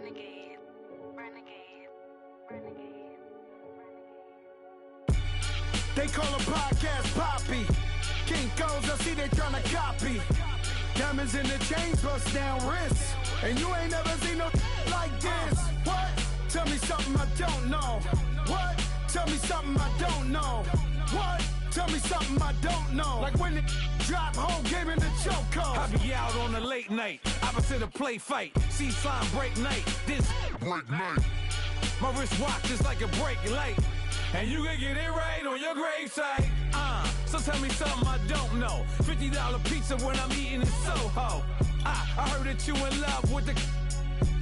Renegade, renegade, renegade, renegade. They call a podcast Poppy. Kinkos, I see they tryna copy. Diamonds in the chains, bust down wrists. And you ain't never seen no like this. What? Tell me something I don't know. What? Tell me something I don't know. What? Tell me something I don't know. Like when it drop, whole game in the chokehold. I be out on a late night, opposite a play fight. See slime break night, this break night. My wrist watch is like a brake light. And you can get it right on your gravesite. So tell me something I don't know. $50 pizza when I'm eating in Soho. I heard that you in love with the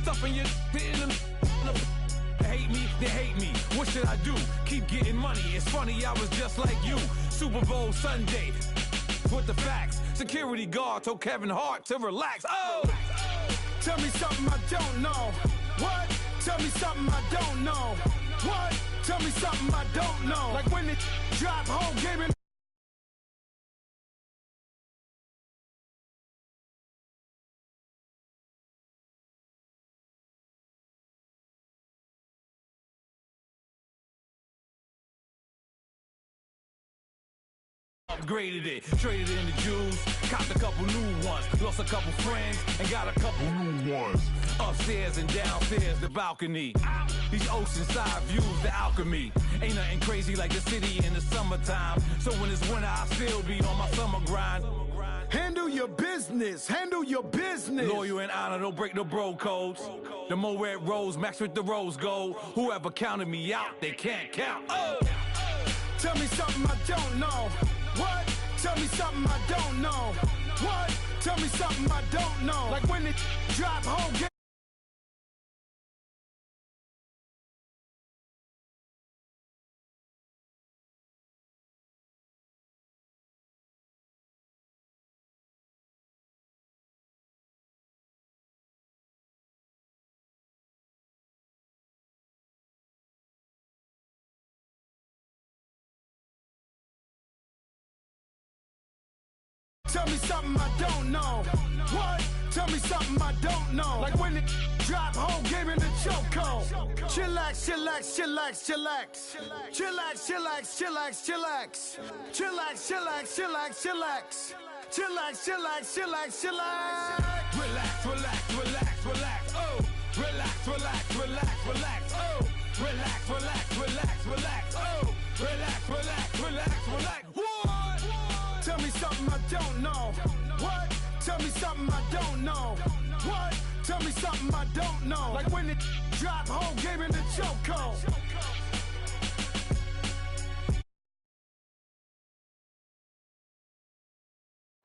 stuff in your hate me, they hate me. What should I do? Keep getting money. It's funny, I was just like you. Super Bowl Sunday with the facts. Security guard told Kevin Hart to relax. Oh! Tell me something I don't know. What? Tell me something I don't know. What? Tell me something I don't know. Like when it drop, whole game in. Upgraded it, traded in the Jews, copped a couple new ones, lost a couple friends, and got a couple new ones. Upstairs and downstairs, the balcony. These oceanside views, the alchemy. Ain't nothing crazy like the city in the summertime. So when it's winter, I still be on my summer grind. Handle your business, handle your business. Loyal and honor, don't break no bro codes. The more red rose, max with the rose gold. Whoever counted me out, they can't count. Oh! Tell me something I don't know. What? Tell me something I don't know. What? Tell me something I don't know. Like when it drop, whole game. Tell me something I don't know. What? Tell me something I don't know. Like when it drop, whole game in the chokehold. Chillax, chillax, chillax, chillax. Chillax, chillax, chillax, chillax. Chillax, chillax, chillax, chillax. Chillax, chillax, chillax, chillax. Relax, relax, relax, relax. Oh, relax, relax, relax, relax. Oh, relax, relax, relax, relax. Oh, relax, relax, relax, relax. What? Tell me something I don't know. What? Tell me something I don't know. What? Tell me something I don't know. Like when it drop, whole game in the chokehold.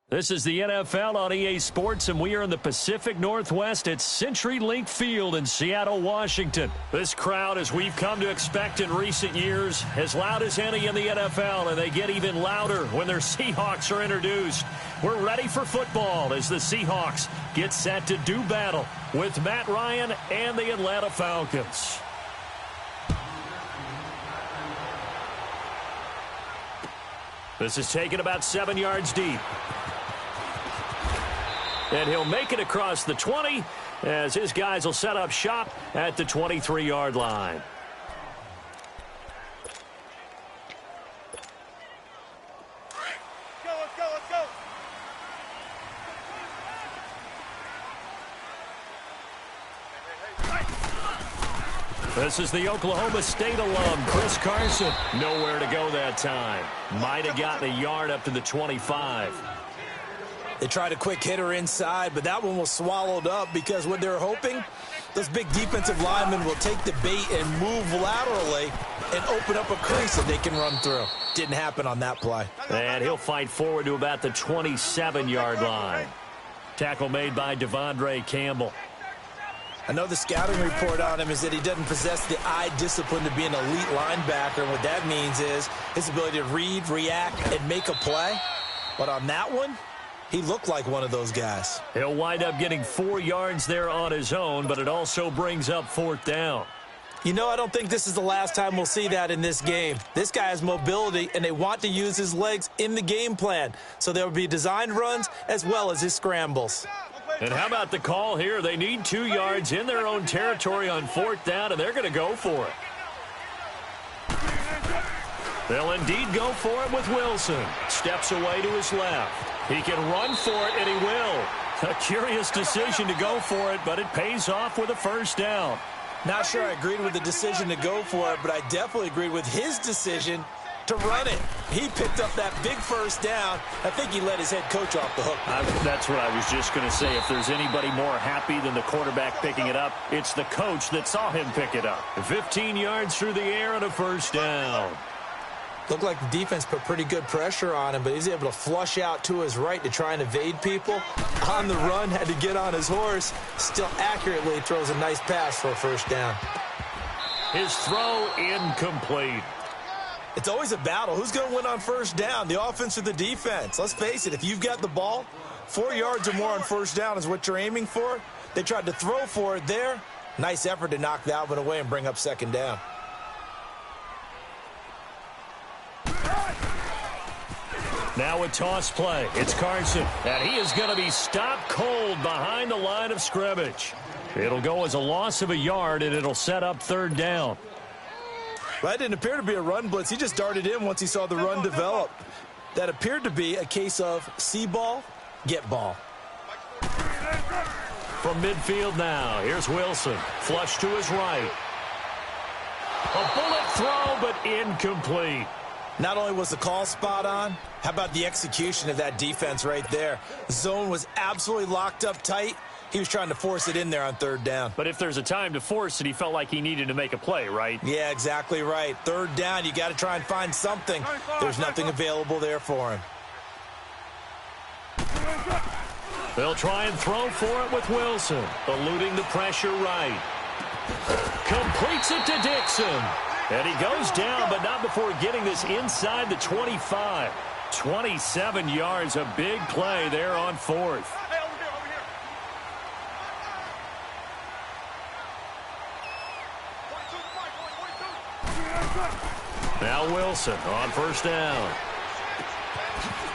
This is the NFL on EA Sports, and we are in the Pacific Northwest at CenturyLink Field in Seattle, Washington. This crowd, as we've come to expect in recent years, as loud as any in the NFL, and they get even louder when their Seahawks are introduced. We're ready for football as the Seahawks get set to do battle with Matt Ryan and the Atlanta Falcons. This is taken about 7 yards deep. And he'll make it across the 20 as his guys will set up shop at the 23-yard line. Let's go. This is the Oklahoma State alum, Chris Carson. Nowhere to go that time. Might have gotten a yard up to the 25. They tried a quick hitter inside, but that one was swallowed up because what they're hoping, those big defensive linemen will take the bait and move laterally and open up a crease that they can run through. Didn't happen on that play. And he'll fight forward to about the 27-yard line. Tackle made by Devondre Campbell. I know the scouting report on him is that he doesn't possess the eye discipline to be an elite linebacker. And what that means is his ability to read, react, and make a play. But on that one, he looked like one of those guys. He'll wind up getting 4 yards there on his own, but it also brings up 4th down. You know, I don't think this is the last time we'll see that in this game. This guy has mobility, and they want to use his legs in the game plan. So there will be designed runs as well as his scrambles. And how about the call here? They need 2 yards in their own territory on 4th down, and they're going to go for it. They'll indeed go for it with Wilson. Steps away to his left. He can run for it, and he will. A curious decision to go for it, but it pays off with a 1st down. Not sure I agreed with the decision to go for it, but I definitely agreed with his decision to run it. He picked up that big 1st down. I think he let his head coach off the hook. That's what I was just going to say. If there's anybody more happy than the quarterback picking it up, it's the coach that saw him pick it up. 15 yards through the air and a 1st down. Looked like the defense put pretty good pressure on him, but he's able to flush out to his right to try and evade people. On the run, had to get on his horse. Still accurately throws a nice pass for a 1st down. His throw incomplete. It's always a battle. Who's going to win on 1st down, the offense or the defense? Let's face it, if you've got the ball, 4 yards or more on 1st down is what you're aiming for. They tried to throw for it there. Nice effort to knock that one away and bring up 2nd down. Now a toss play. It's Carson, and he is going to be stopped cold behind the line of scrimmage. It'll go as a loss of a yard, and it'll set up 3rd down. Well, that didn't appear to be a run blitz. He just darted in once he saw the run develop. That appeared to be a case of see ball, get ball. From midfield now, here's Wilson. Flush to his right. A bullet throw, but incomplete. Not only was the call spot on, how about the execution of that defense right there? Zone was absolutely locked up tight. He was trying to force it in there on 3rd down. But if there's a time to force it, he felt like he needed to make a play, right? Yeah, exactly right. 3rd down, you got to try and find something. There's nothing available there for him. They'll try and throw for it with Wilson, eluding the pressure right. Completes it to Dixon. And he goes down, but not before getting this inside the 25. 27 yards, a big play there on 4th. Now Wilson on 1st down.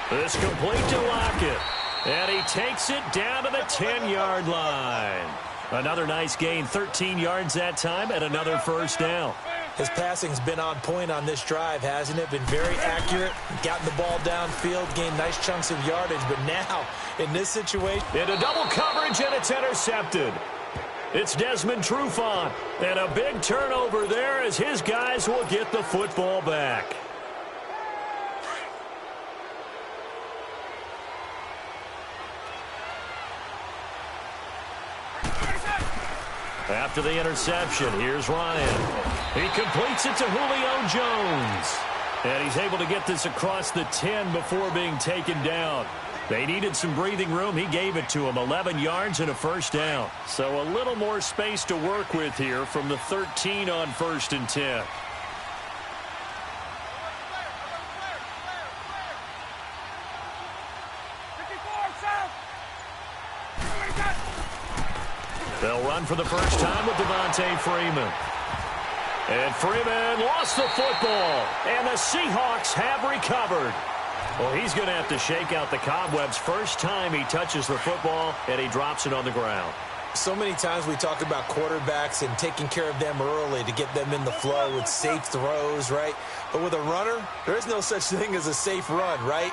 This complete to Lockett. And he takes it down to the 10-yard line. Another nice gain, 13 yards that time, and another 1st down. His passing's been on point on this drive, hasn't it? Been very accurate, gotten the ball downfield, gained nice chunks of yardage, but now, in this situation... Into double coverage, and it's intercepted. It's Desmond Trufant, and a big turnover there as his guys will get the football back. After the interception, here's Ryan. He completes it to Julio Jones. And he's able to get this across the 10 before being taken down. They needed some breathing room. He gave it to him. 11 yards and a 1st down. So a little more space to work with here from the 13 on 1st and 10. They'll run for the first time with Devontae Freeman. And Freeman lost the football. And the Seahawks have recovered. Well, he's going to have to shake out the cobwebs first time he touches the football, and he drops it on the ground. So many times we talk about quarterbacks and taking care of them early to get them in the flow with safe throws, right? But with a runner, there is no such thing as a safe run, right?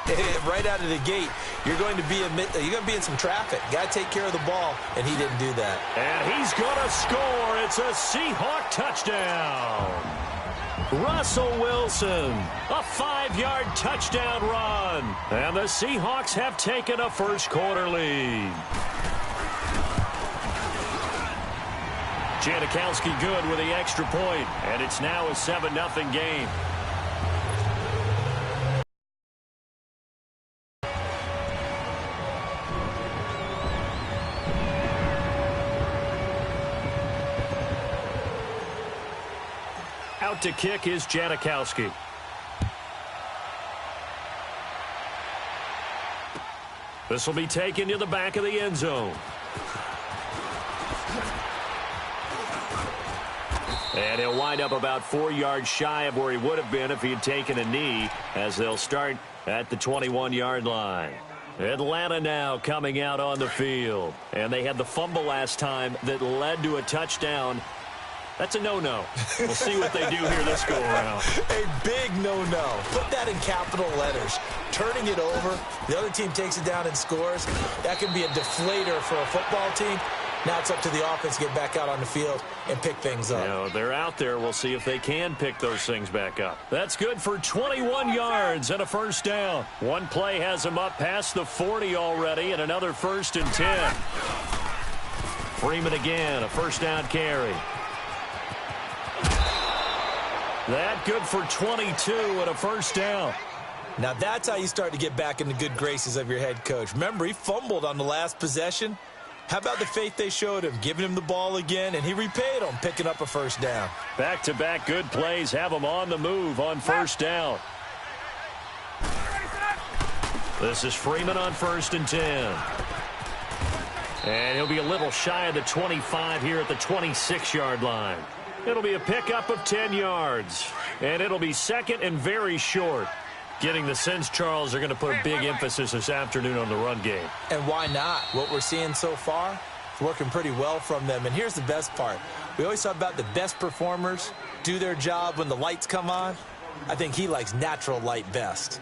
Right out of the gate, you're going to be in some traffic. Got to take care of the ball, and he didn't do that. And he's going to score. It's a Seahawk touchdown. Russell Wilson, a 5-yard touchdown run. And the Seahawks have taken a first-quarter lead. Janikowski good with the extra point, and it's now a 7-0 game. Out to kick is Janikowski. This will be taken to the back of the end zone. And he'll wind up about 4 yards shy of where he would have been if he had taken a knee, as they'll start at the 21-yard line. Atlanta now coming out on the field. And they had the fumble last time that led to a touchdown. That's a no-no. We'll see what they do here this go-around. A big no-no. Put that in capital letters. Turning it over, the other team takes it down and scores. That can be a deflator for a football team. Now it's up to the offense to get back out on the field and pick things up. You know, they're out there. We'll see if they can pick those things back up. That's good for 21 yards and a first down. One play has them up past the 40 already, and another 1st and 10. Freeman again, a first down carry. That good for 22 and a first down. Now that's how you start to get back in the good graces of your head coach. Remember, he fumbled on the last possession. How about the faith they showed him, giving him the ball again, and he repaid them, picking up a first down. Back-to-back good plays have him on the move on first down. This is Freeman on 1st and 10. And he'll be a little shy of the 25 here at the 26-yard line. It'll be a pickup of 10 yards. And it'll be second and very short. Getting the sense, Charles, are going to put a big emphasis this afternoon on the run game. And why not? What we're seeing so far is working pretty well from them. And here's the best part. We always talk about the best performers do their job when the lights come on. I think he likes natural light best.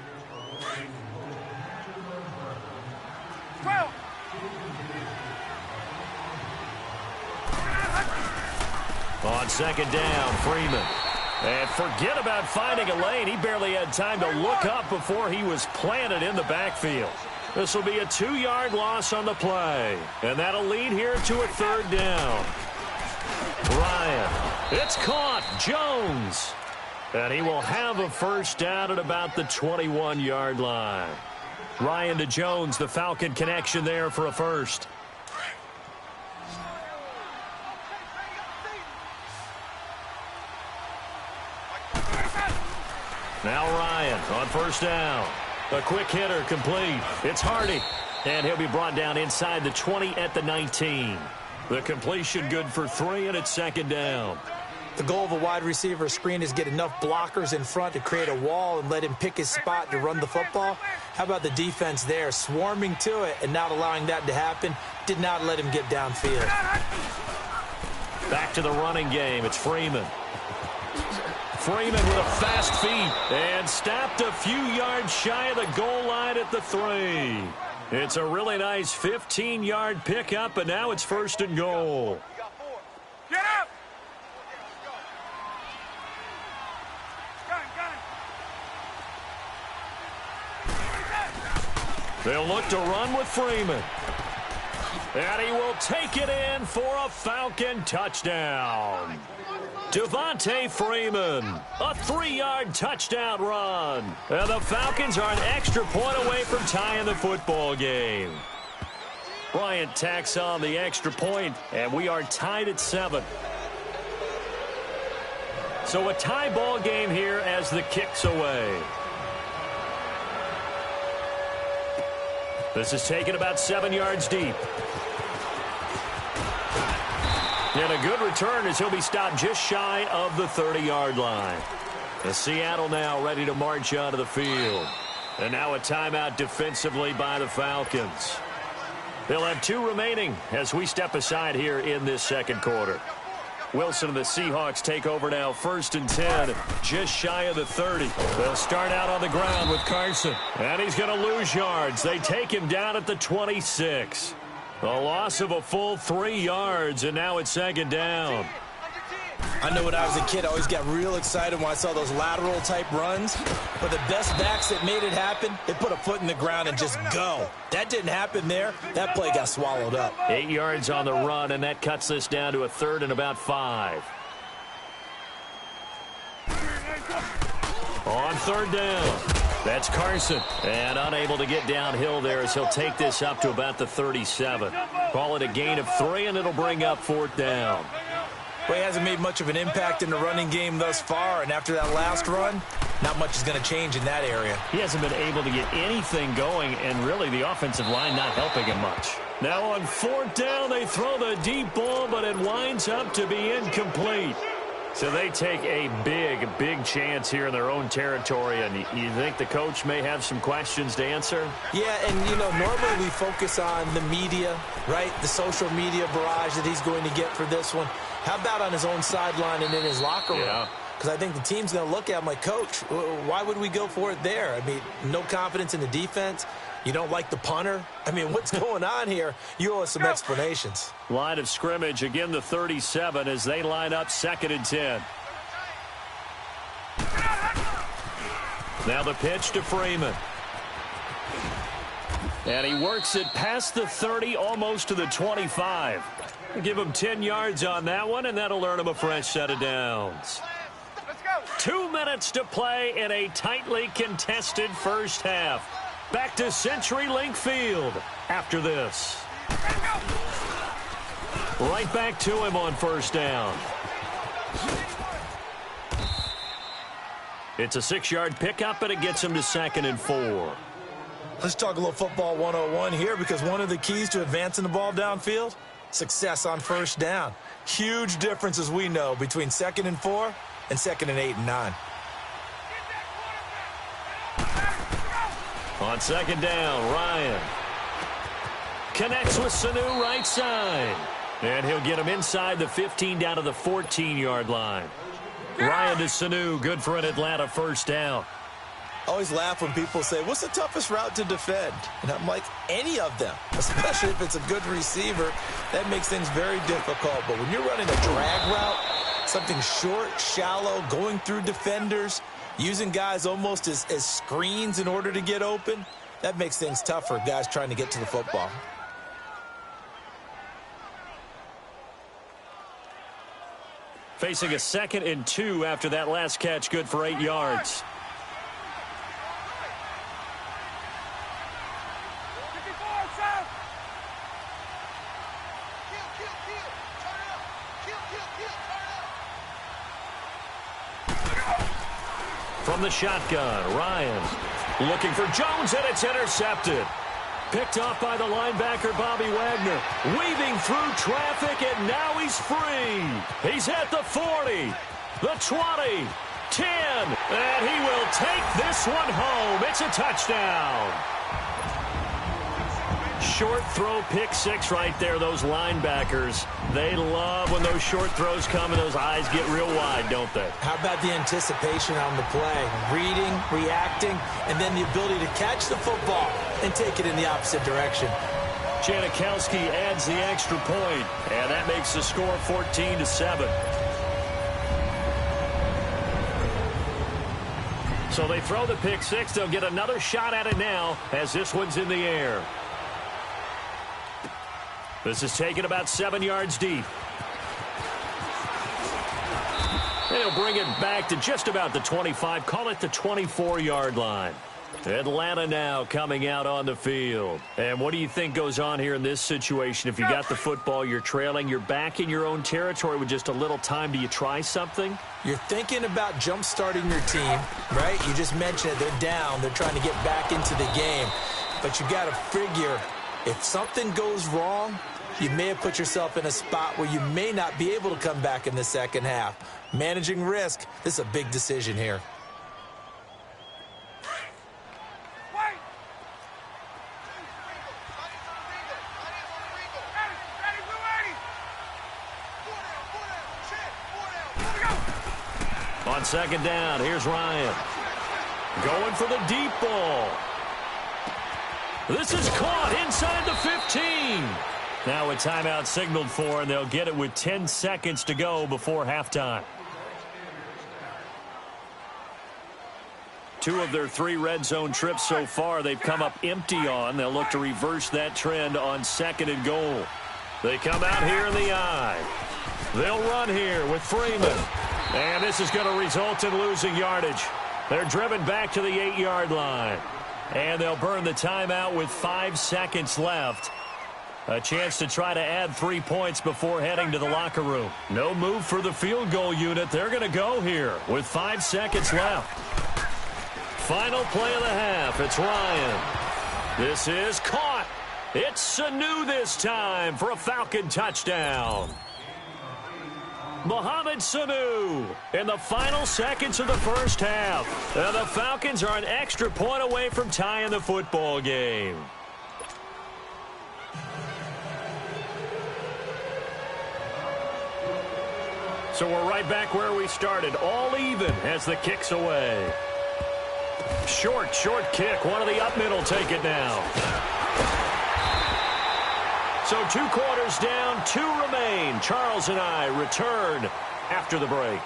On second down, Freeman. And forget about finding a lane. He barely had time to look up before he was planted in the backfield. This will be a 2-yard loss on the play. And that'll lead here to a 3rd down. Ryan. It's caught. Jones. And he will have a first down at about the 21-yard line. Ryan to Jones, the Falcon connection there for a first. Now Ryan on first down. A quick hitter complete. It's Hardy. And he'll be brought down inside the 20 at the 19. The completion good for 3, and it's 2nd down. The goal of a wide receiver screen is get enough blockers in front to create a wall and let him pick his spot to run the football. How about the defense there, swarming to it and not allowing that to happen? Did not let him get downfield. Back to the running game. It's Freeman. Freeman with a fast feet and stopped a few yards shy of the goal line at the 3. It's a really nice 15-yard pickup, and now it's 1st and goal. Get up! They'll look to run with Freeman. And he will take it in for a Falcon touchdown. Devontae Freeman, a 3-yard touchdown run. And the Falcons are an extra point away from tying the football game. Bryant tacks on the extra point, and we are tied at 7. So a tie ball game here as the kick's away. This is taken about 7 yards deep. And a good return as he'll be stopped just shy of the 30-yard line. And Seattle now ready to march onto the field. And now a timeout defensively by the Falcons. They'll have 2 remaining as we step aside here in this second quarter. Wilson and the Seahawks take over now, 1st and 10, just shy of the 30. They'll start out on the ground with Carson. And he's going to lose yards. They take him down at the 26. A loss of a full 3 yards, and now it's 2nd down. I know when I was a kid, I always got real excited when I saw those lateral-type runs. But the best backs that made it happen, they put a foot in the ground and just go. That didn't happen there. That play got swallowed up. 8 yards on the run, and that cuts this down to a 3rd and about 5. On 3rd down. That's Carson. And unable to get downhill there as he'll take this up to about the 37. Call it a gain of 3, and it'll bring up 4th down. Well, he hasn't made much of an impact in the running game thus far, and after that last run, not much is going to change in that area. He hasn't been able to get anything going, and really the offensive line not helping him much. Now on 4th down, they throw the deep ball, but it winds up to be incomplete. So they take a big chance here in their own territory, and you think the coach may have some questions to answer? Yeah, and, normally we focus on the media, right? The social media barrage that he's going to get for this one. How about on his own sideline and in his locker room? Yeah. Because I think the team's going to look at him like, Coach, why would we go for it there? I mean, no confidence in the defense. You don't like the punter? I mean, what's going on here? You owe us some explanations. Line of scrimmage, again the 37 as they line up 2nd and 10. Now the pitch to Freeman. And he works it past the 30, almost to the 25. Give him 10 yards on that one, and that'll earn him a fresh set of downs. 2 minutes to play in a tightly contested first half. Back to CenturyLink Field after this. Right back to him on first down. It's a 6-yard pickup, and it gets him to 2nd and 4. Let's talk a little football 101 here, because one of the keys to advancing the ball downfield, success on first down. Huge difference, as we know, between 2nd and 4 and 2nd and 8 and 9. On 2nd down, Ryan connects with Sanu right side. And he'll get him inside the 15 down to the 14-yard line. Ryan to Sanu, good for an Atlanta first down. I always laugh when people say, what's the toughest route to defend? And I'm like, any of them, especially if it's a good receiver. That makes things very difficult. But when you're running a drag route, something short, shallow, going through defenders, using guys almost as screens in order to get open, that makes things tough for guys trying to get to the football. Facing a 2nd and 2 after that last catch, good for 8 yards. From the shotgun, Ryan looking for Jones, and it's intercepted. Picked off by the linebacker, Bobby Wagner. Weaving through traffic, and now he's free. He's at the 40, the 20, 10, and he will take this one home. It's a touchdown. Short throw, pick 6 right there. Those linebackers, they love when those short throws come and those eyes get real wide, don't they? How about the anticipation on the play? Reading, reacting, and then the ability to catch the football and take it in the opposite direction. Janikowski adds the extra point, and that makes the score 14-7. So they throw the pick 6. They'll get another shot at it now as this one's in the air. This is taken about 7 yards deep. And he'll bring it back to just about the 25. Call it the 24-yard line. Atlanta now coming out on the field. And what do you think goes on here in this situation? If you got the football, you're trailing, you're back in your own territory with just a little time. Do you try something? You're thinking about jump-starting your team, right? You just mentioned it. They're down. They're trying to get back into the game. But you got to figure, if something goes wrong, you may have put yourself in a spot where you may not be able to come back in the second half. Managing risk, this is a big decision here. On 2nd down, here's Ryan. Going for the deep ball. This is caught inside the 15. Now a timeout signaled for, and they'll get it with 10 seconds to go before halftime. 2 of their 3 red zone trips so far they've come up empty on. They'll look to reverse that trend on 2nd and goal. They come out here in the eye. They'll run here with Freeman. And this is going to result in losing yardage. They're driven back to the 8-yard line. And they'll burn the timeout with 5 seconds left. A chance to try to add 3 points before heading to the locker room. No move for the field goal unit. They're going to go here with 5 seconds left. Final play of the half. It's Ryan. This is caught. It's Sanu this time for a Falcon touchdown. Mohamed Sanu in the final seconds of the first half. And the Falcons are an extra point away from tying the football game. So we're right back where we started, all even as the kick's away. Short kick. One of the up middle take it now. So 2 quarters down, 2 remain. Charles and I return after the break.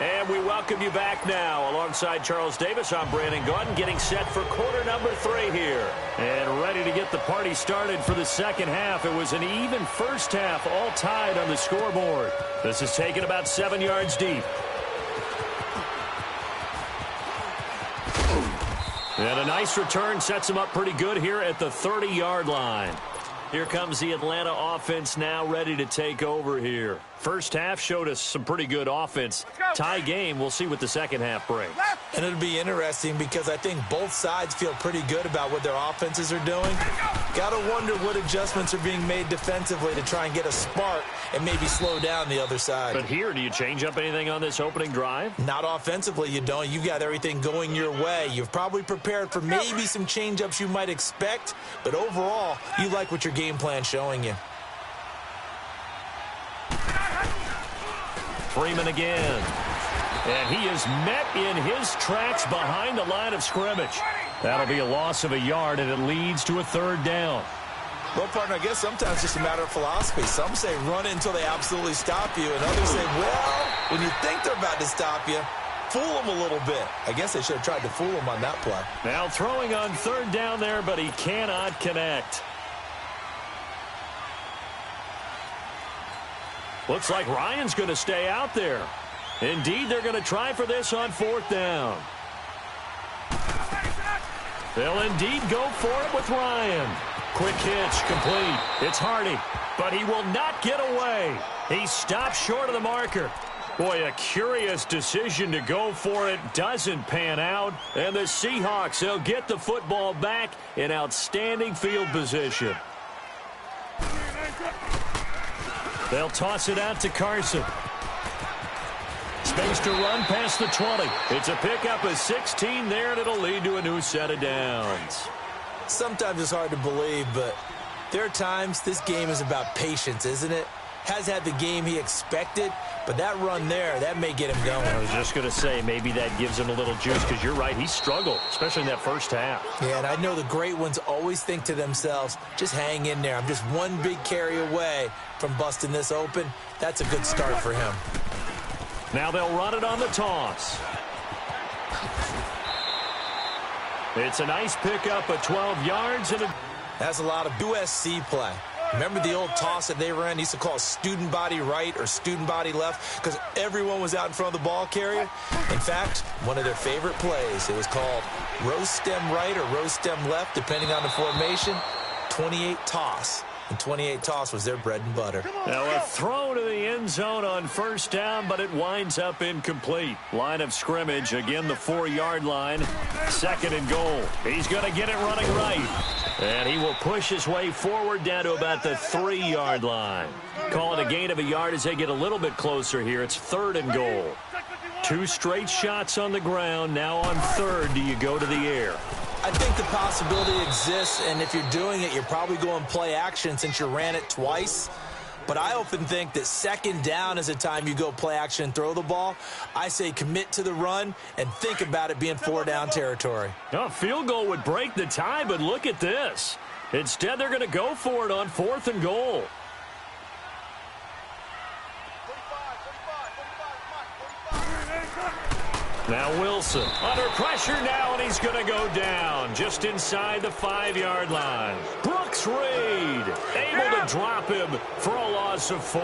And we welcome you back now. Alongside Charles Davis, I'm Brandon Gaudin, getting set for quarter number 3 here. And ready to get the party started for the second half. It was an even first half, all tied on the scoreboard. This is taken about 7 yards deep. And a nice return sets him up pretty good here at the 30-yard line. Here comes the Atlanta offense now ready to take over here. First half showed us some pretty good offense. Tie game, we'll see what the second half brings. And it'll be interesting because I think both sides feel pretty good about what their offenses are doing. Got to wonder what adjustments are being made defensively to try and get a spark and maybe slow down the other side. But here, do you change up anything on this opening drive? Not offensively, you don't. You've got everything going your way. You've probably prepared for maybe some change-ups you might expect, but overall, you like what your game plan's showing you. Freeman again. And he is met in his tracks behind the line of scrimmage. That'll be a loss of a yard, and it leads to a 3rd down. Well, partner, I guess sometimes it's just a matter of philosophy. Some say run it until they absolutely stop you, and others say, well, when you think they're about to stop you, fool them a little bit. I guess they should have tried to fool them on that play. Now throwing on 3rd down there, but he cannot connect. Looks like Ryan's going to stay out there. Indeed, they're going to try for this on 4th down. They'll indeed go for it with Ryan. Quick hitch, complete. It's Hardy, but he will not get away. He stops short of the marker. Boy, a curious decision to go for it doesn't pan out. And the Seahawks, they'll get the football back in outstanding field position. They'll toss it out to Carson. Space to run past the 20. It's a pickup of 16 there, and it'll lead to a new set of downs. Sometimes it's hard to believe, but there are times this game is about patience, isn't it? Has had the game he expected, but that run there, that may get him going. I was just going to say, maybe that gives him a little juice, because you're right, he struggled, especially in that first half. Yeah, and I know the great ones always think to themselves, just hang in there. I'm just one big carry away from busting this open. That's a good start for him. Now they'll run it on the toss. It's a nice pickup of 12 yards. That's a lot of USC play. Remember the old toss that they ran? They used to call student body right or student body left because everyone was out in front of the ball carrier. In fact, one of their favorite plays, it was called row stem right or row stem left, depending on the formation, 28 toss. And 28 toss was their bread and butter. Now a throw to the end zone on 1st down, but it winds up incomplete. Line of scrimmage, again the 4-yard line. 2nd and goal. He's going to get it running right. And he will push his way forward down to about the 3-yard line. Call it a gain of a yard as they get a little bit closer here. It's 3rd and goal. 2 straight shots on the ground. Now on 3rd, do you go to the air? I think the possibility exists, and if you're doing it, you're probably going play action since you ran it twice. But I often think that 2nd down is the time you go play action and throw the ball. I say commit to the run and think about it being 4-down territory. A field goal would break the tie, but look at this. Instead, they're going to go for it on 4th and goal. Now Wilson under pressure now, and he's going to go down just inside the 5-yard line. Brooks Reed able to drop him for a loss of 4.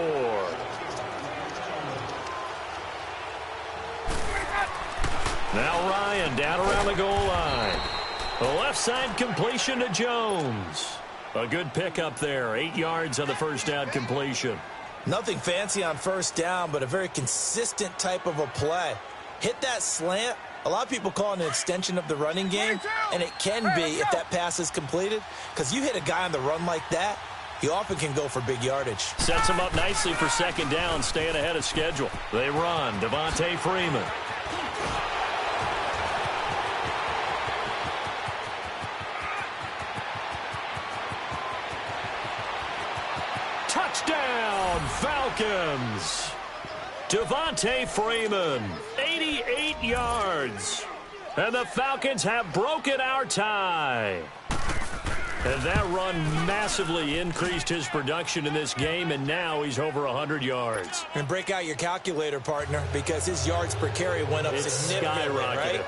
Now Ryan down around the goal line. The left side completion to Jones. A good pickup there. 8 yards on the 1st down completion. Nothing fancy on 1st down, but a very consistent type of a play. Hit that slant. A lot of people call it an extension of the running game, and it can be if that pass is completed, because you hit a guy on the run like that, he often can go for big yardage. Sets him up nicely for second down, staying ahead of schedule. They run. Devontae Freeman. Touchdown, Falcons. Devontae Freeman, 88 yards. And the Falcons have broken our tie. And that run massively increased his production in this game, and now he's over 100 yards. And break out your calculator, partner, because his yards per carry went up significantly, right?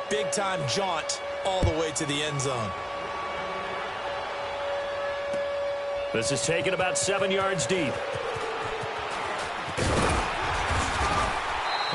Big-time jaunt all the way to the end zone. This is taken about 7 yards deep.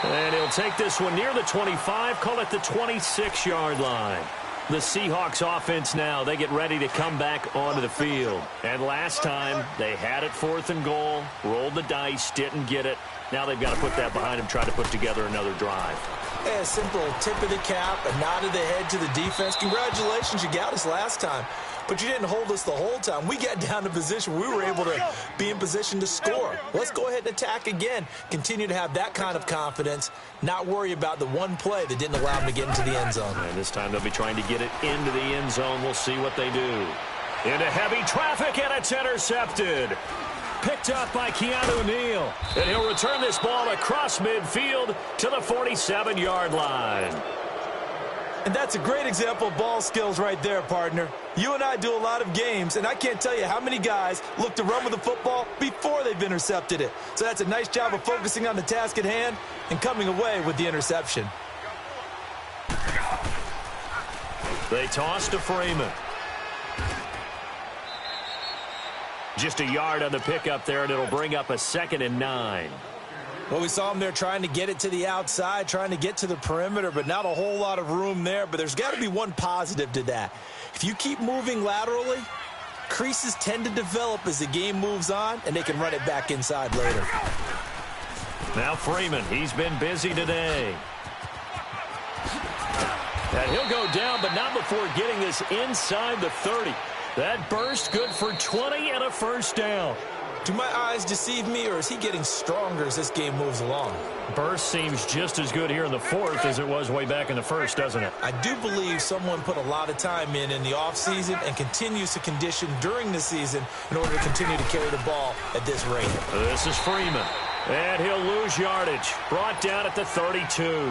And he'll take this one near the 25, call it the 26-yard line. The Seahawks offense now, they get ready to come back onto the field. And last time, they had it 4th and goal, rolled the dice, didn't get it. Now they've got to put that behind them, try to put together another drive. A simple tip of the cap, a nod of the head to the defense. Congratulations, you got us last time. But you didn't hold us the whole time. We got down to position. We were able to be in position to score. Let's go ahead and attack again. Continue to have that kind of confidence. Not worry about the one play that didn't allow them to get into the end zone. And this time they'll be trying to get it into the end zone. We'll see what they do. Into heavy traffic, and it's intercepted. Picked up by Keanu Neal. And he'll return this ball across midfield to the 47-yard line. And that's a great example of ball skills right there, partner. You and I do a lot of games, and I can't tell you how many guys look to run with the football before they've intercepted it. So that's a nice job of focusing on the task at hand and coming away with the interception. They toss to Freeman. Just a yard on the pickup there, and it'll bring up a 2nd and 9. Well, we saw him there trying to get it to the outside, trying to get to the perimeter, but not a whole lot of room there. But there's got to be one positive to that. If you keep moving laterally, creases tend to develop as the game moves on, and they can run it back inside later. Now Freeman, he's been busy today. And he'll go down, but not before getting this inside the 30. That burst good for 20 and a first down. Do my eyes deceive me, or is he getting stronger as this game moves along? Burst seems just as good here in the 4th as it was way back in the 1st, doesn't it? I do believe someone put a lot of time in the offseason and continues to condition during the season in order to continue to carry the ball at this rate. This is Freeman, and he'll lose yardage. Brought down at the 32.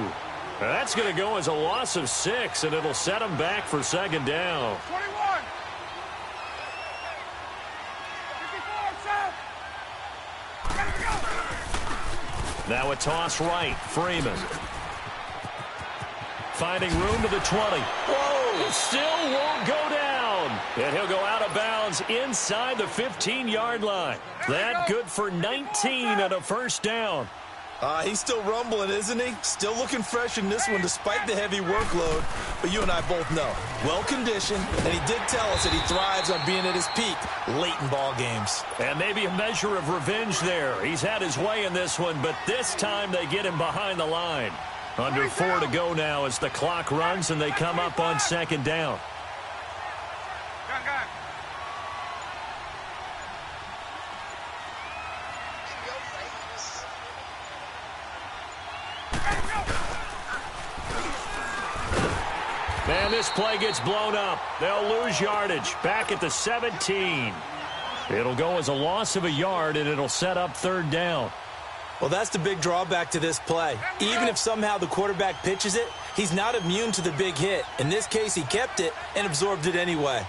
That's going to go as a loss of 6, and it'll set him back for second down. 21. Now a toss right. Freeman. Finding room to the 20. Whoa! It still won't go down. And he'll go out of bounds inside the 15-yard line. That good for 19 and a first down. He's still rumbling, isn't he? Still looking fresh in this one despite the heavy workload. But you and I both know, well-conditioned, and he did tell us that he thrives on being at his peak late in ball games. And maybe a measure of revenge there. He's had his way in this one, but this time they get him behind the line. Under 4 to go now as the clock runs and they come up on second down. And this play gets blown up. They'll lose yardage. Back at the 17. It'll go as a loss of a yard, and it'll set up third down. Well, that's the big drawback to this play. Even if somehow the quarterback pitches it, he's not immune to the big hit. In this case, he kept it and absorbed it anyway.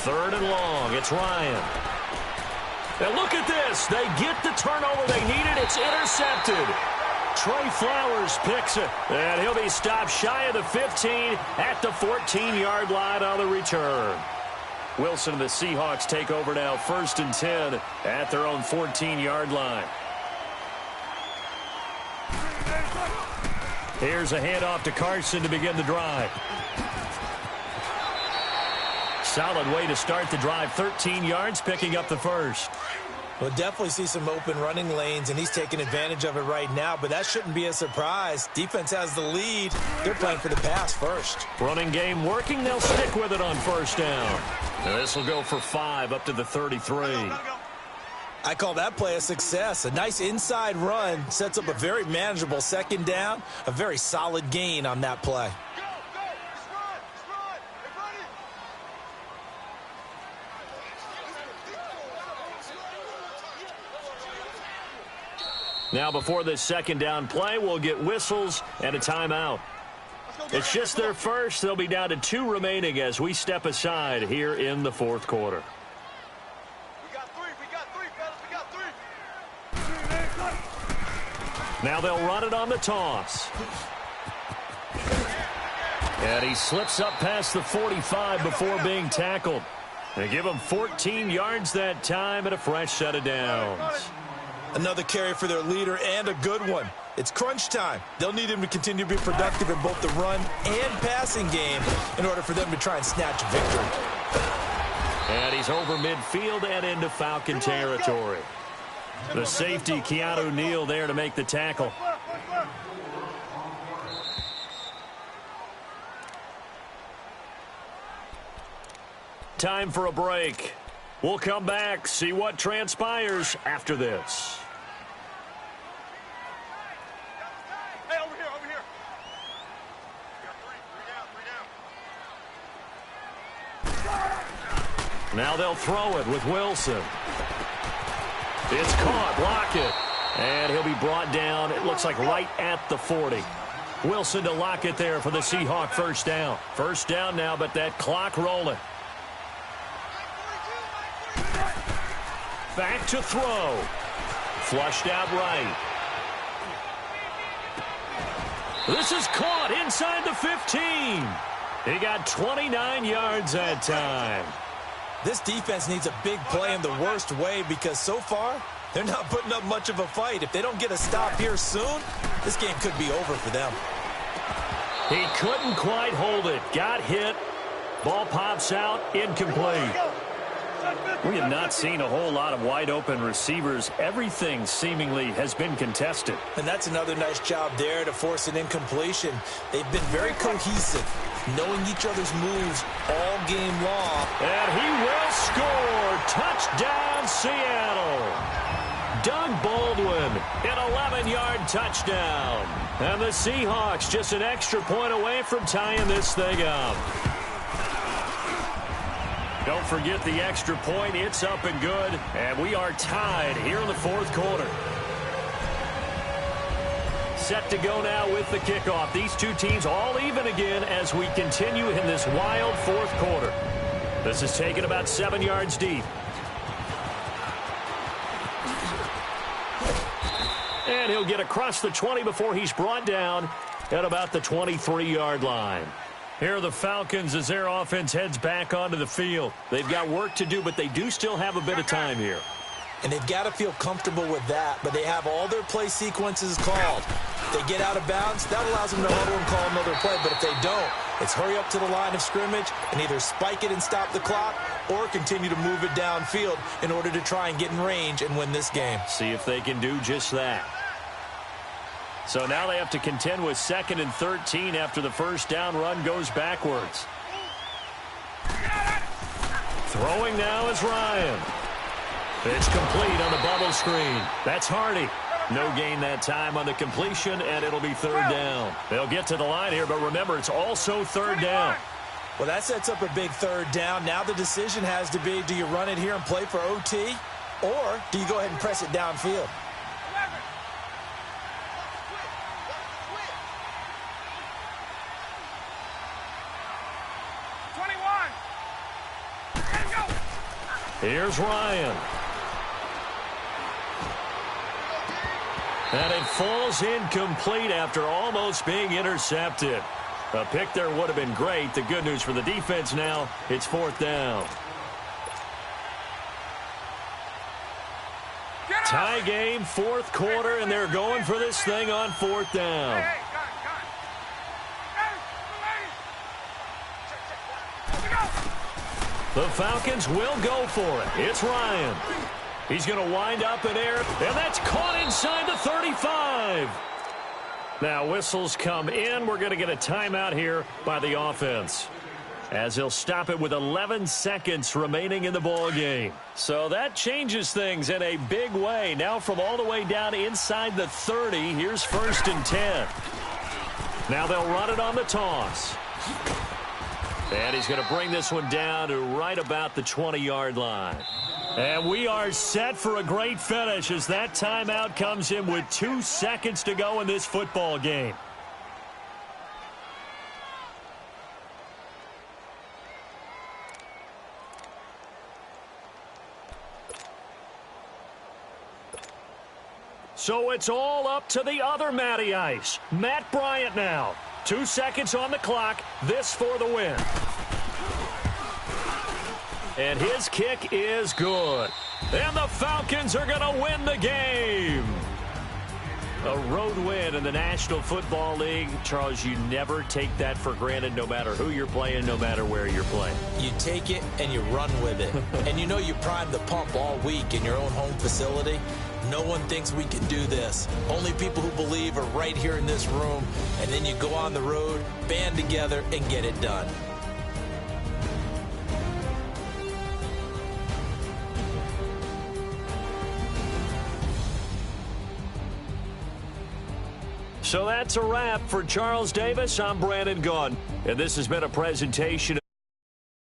Third and long. It's Ryan. And look at this. They get the turnover they needed. It's intercepted. Trey Flowers picks it. And he'll be stopped shy of the 15 at the 14-yard line on the return. Wilson and the Seahawks take over now, 1st and 10 at their own 14-yard line. Here's a handoff to Carson to begin the drive. Solid way to start the drive. 13 yards, picking up the first. We'll definitely see some open running lanes, and he's taking advantage of it right now, but that shouldn't be a surprise. Defense has the lead. They're playing for the pass first. Running game working. They'll stick with it on first down. Now this will go for 5 up to the 33. I call that play a success. A nice inside run sets up a very manageable second down, a very solid gain on that play. Now before this second down play, we'll get whistles and a timeout. It's just their first. They'll be down to 2 remaining as we step aside here in the fourth quarter. We got three, fellas. We got 3. Now they'll run it on the toss. And he slips up past the 45 before being tackled. They give him 14 yards that time and a fresh set of downs. Another carry for their leader and a good one. It's crunch time. They'll need him to continue to be productive in both the run and passing game in order for them to try and snatch victory. And he's over midfield and into Falcon territory. The safety, Keanu Neal, there to make the tackle. Time for a break. We'll come back, see what transpires after this. Hey, over here. We got 3 down. Now they'll throw it with Wilson. It's caught. Lockett. And he'll be brought down, it looks like right at the 40. Wilson to Lockett there for the Seahawk first down. First down now, but that clock rolling. Back to throw. Flushed out right. This is caught inside the 15. He got 29 yards that time. This defense needs a big play in the worst way because so far, they're not putting up much of a fight. If they don't get a stop here soon, this game could be over for them. He couldn't quite hold it. Got hit. Ball pops out. Incomplete. We have not seen a whole lot of wide-open receivers. Everything seemingly has been contested. And that's another nice job there to force an incompletion. They've been very cohesive, knowing each other's moves all game long. And he will score. Touchdown, Seattle. Doug Baldwin, an 11-yard touchdown. And the Seahawks just an extra point away from tying this thing up. Don't forget the extra point. It's up and good. And we are tied here in the fourth quarter. Set to go now with the kickoff. These two teams all even again as we continue in this wild fourth quarter. This is taken about 7 yards deep. And he'll get across the 20 before he's brought down at about the 23-yard line. Here are the Falcons as their offense heads back onto the field. They've got work to do, but they do still have a bit of time here. And they've got to feel comfortable with that, but they have all their play sequences called. If they get out of bounds, that allows them to huddle and call another play, but if they don't, it's hurry up to the line of scrimmage and either spike it and stop the clock or continue to move it downfield in order to try and get in range and win this game. See if they can do just that. So now they have to contend with 2nd and 13 after the first down run goes backwards. Throwing now is Ryan. It's complete on the bubble screen. That's Hardy. No gain that time on the completion, and it'll be 3rd down. They'll get to the line here, but remember, it's also 3rd down. Well, that sets up a big 3rd down. Now the decision has to be, do you run it here and play for OT, or do you go ahead and press it downfield? Here's Ryan. And it falls incomplete after almost being intercepted. A pick there would have been great. The good news for the defense now, it's 4th down. Tie game, 4th quarter, and they're going for this thing on 4th down. The Falcons will go for it. It's Ryan. He's going to wind up in air, and that's caught inside the 35. Now, whistles come in. We're going to get a timeout here by the offense, as he'll stop it with 11 seconds remaining in the ball game. So that changes things in a big way. Now from all the way down inside the 30, here's 1st and 10. Now they'll run it on the toss. And he's going to bring this one down to right about the 20-yard line. And we are set for a great finish as that timeout comes in with 2 seconds to go in this football game. So it's all up to the other Matty Ice. Matt Bryant now. 2 seconds on the clock. This for the win. And his kick is good. And the Falcons are going to win the game. A road win in the National Football League. Charles, you never take that for granted, no matter who you're playing, no matter where you're playing. You take it and you run with it. And you know you primed the pump all week in your own home facility. No one thinks we can do this. Only people who believe are right here in this room. And then you go on the road, band together, and get it done. So that's a wrap for Charles Davis. I'm Brandon Gaudin, and this has been a presentation of